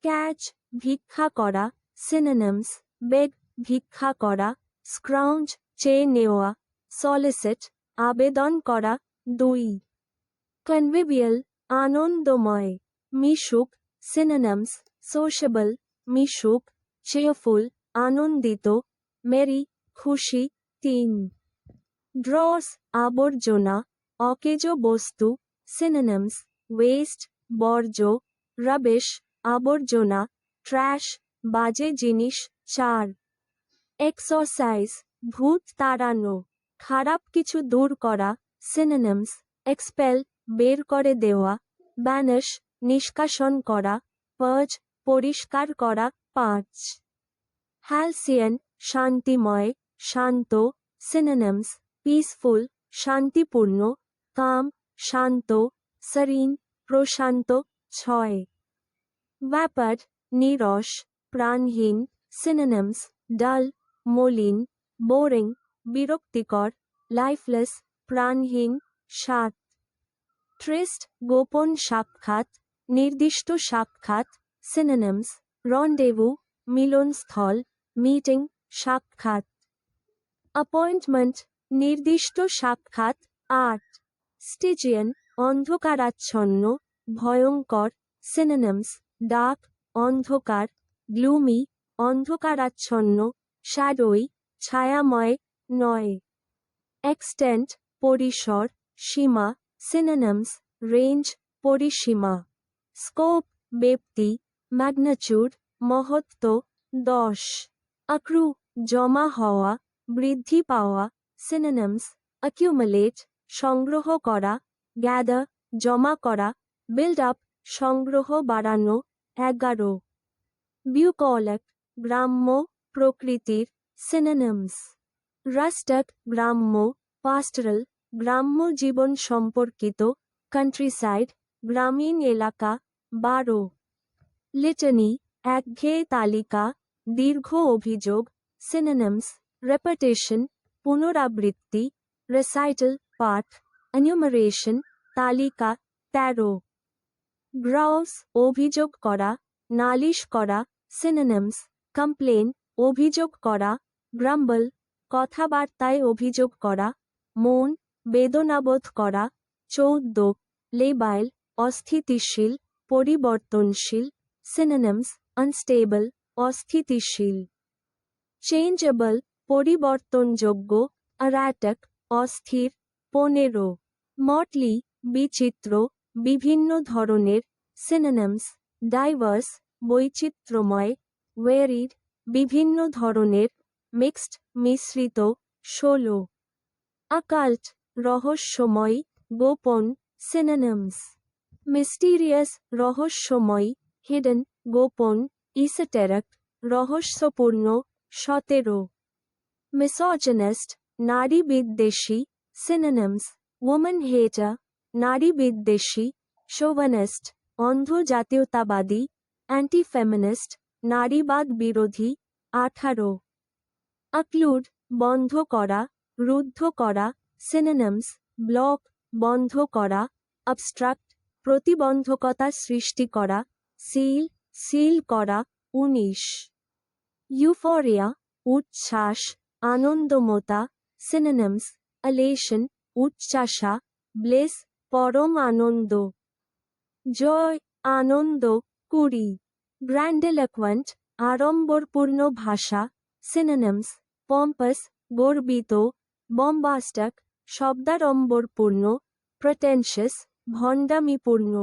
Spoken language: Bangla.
ক্যাচ ভিক্ষা করা, সিনোনিমস বেগ ভিক্ষা করা, স্ক্রাউঞ্জ চেয়ে নেওয়া, সলিসিট আবেদন করা। 2 কনভিভিয়াল আনন্দময়, মিশুক সিনোনিমস সোশ্যাবল মিশুক, চেয়ারফুল আনন্দিত, মেরি খুশি। 3 ড্রস আবর্জনা, অকেজ বস্তু, সিনোনিমস ওয়েস্ট বর্জ্য, রাবিশ আবর্জনা, ট্র্যাশ বাজে জিনিস। 4 এক্সারসাইজ ভূত তাড়ানো, খারাপ কিছু দূর করা, সিনোনিমস এক্সপেল বের করে দেওয়া, ব্যানিশ নিষ্কাশন করা, পার্জ পরিষ্কার করা। 5 হ্যালসিয়ান শান্তিময় শান্ত, সিনোনিমস পিসফুল শান্তিপূর্ণ, কাম শান্ত, সারিন প্রশান্ত। 6 ভ্যাপার নিরস প্রাণহীন, সিনোনিমস ডাল মলিন, বোরিং বিরক্তিকর, লাইফলেস প্রাণহীন। 7 ট্রিস্ট গোপন সাক্ষাৎ, নির্দিষ্ট সাক্ষাৎ, সিনোনিমস রন্ডেভু মিলনস্থল, মিটিং সাক্ষাৎ। অ্যাপয়েন্টমেন্ট নির্দিষ্ট সাক্ষাৎ। 8 স্টিজিয়ান অন্ধকারাচ্ছন্ন ভয়ঙ্কর, সিনোনিমস ডার্ক অন্ধকার, গ্লুমি অন্ধকারাচ্ছন্ন, শ্যাডোই ছায়াময়। 9 এক্সটেন্ট পরিসর সীমা, সিনোনিমস রেঞ্জ পরিসীমা, স্কোপ ব্যাপ্তি, ম্যাগনিটিউড মহত্ব। 10 অ্যাক্রু জমা হওয়া বৃদ্ধি পাওয়া, সিনোনিমস অ্যাকিউমুলেট সংগ্রহ করা, গ্যাদার জমা করা, বিল্ড আপ সংগ্রহ বাড়ানো। 11 বিউকলিক গ্রাম্য প্রকৃতির, সিনোনিমস রাস্টাক গ্রাম্য, পাস্টোরাল গ্রাম্য জীবন সম্পর্কিত, কান্ট্রিসাইড গ্রামীণ এলাকা। 12 লিটনি একঘেয়ে তালিকা, দীর্ঘ অভিযোগ, সিনোনিমস রেপিটেশন পুনরাবৃত্তি, রেসাইটাল পাঠ, এনিউমারেশন তালিকা। 13 গ্রাউস অভিযোগ করা, নালিশ করা, সিনোনিমস কমপ্লেন অভিযোগ করা, গ্রাম্বল কথাবার্তায় অভিযোগ করা, মন বেদনাবোধ করা। 14 লেবাইল অস্থিতিশীল পরিবর্তনশীল, সিনোনিমস আনস্টেবল অস্থিতিশীল, চেঞ্জেবল পরিবর্তনযোগ্য, অ্যারাটিক অস্থির। 15 মটলি বিচিত্র বিভিন্ন ধরনের, সিনোনিমস ডাইভার্স বৈচিত্র্যময়, ওয়েরিড বিভিন্ন ধরনের, মিক্সড মিশ্রিত। 16 অকাল্ট রহস্যময় গোপন, সিনোনিমস মিস্টিরিয়াস রহস্যময়, হিডেন গোপন, ইসোটেরিক রহস্যপূর্ণ। 17 মিসোজিনিস্ট নারী বিদ্বেষী, সিনোনিমস ওম্যান হেটার নারী বিদ্বেষী, শোভানিস্ট অন্ধ জাতীয়তাবাদী, অ্যান্টি ফেমিনিস্ট নারীবাদ বিরোধী। 18 অক্লুড বন্ধ করা রুদ্ধ করা, সিনোনিমস ব্লক বন্ধ করা, অবস্ট্রাক্ট প্রতিবন্ধকতা সৃষ্টি করা, সিল করা। 19 ইউফোরিয়া উচ্ছ্বাস আনন্দমতা, সিনোনিমস এলেশন উচ্চাশা, ব্লেস পরম আনন্দ, জয় আনন্দ। 20 গ্র্যান্ডিলোকুয়েন্ট আড়ম্বরপূর্ণ ভাষা, সিনোনিমস পম্পাস গর্বিত, বম্বাস্টিক শব্দাড়ম্বরপূর্ণ, প্রেটেনশিয়াস ভণ্ডামিপূর্ণ।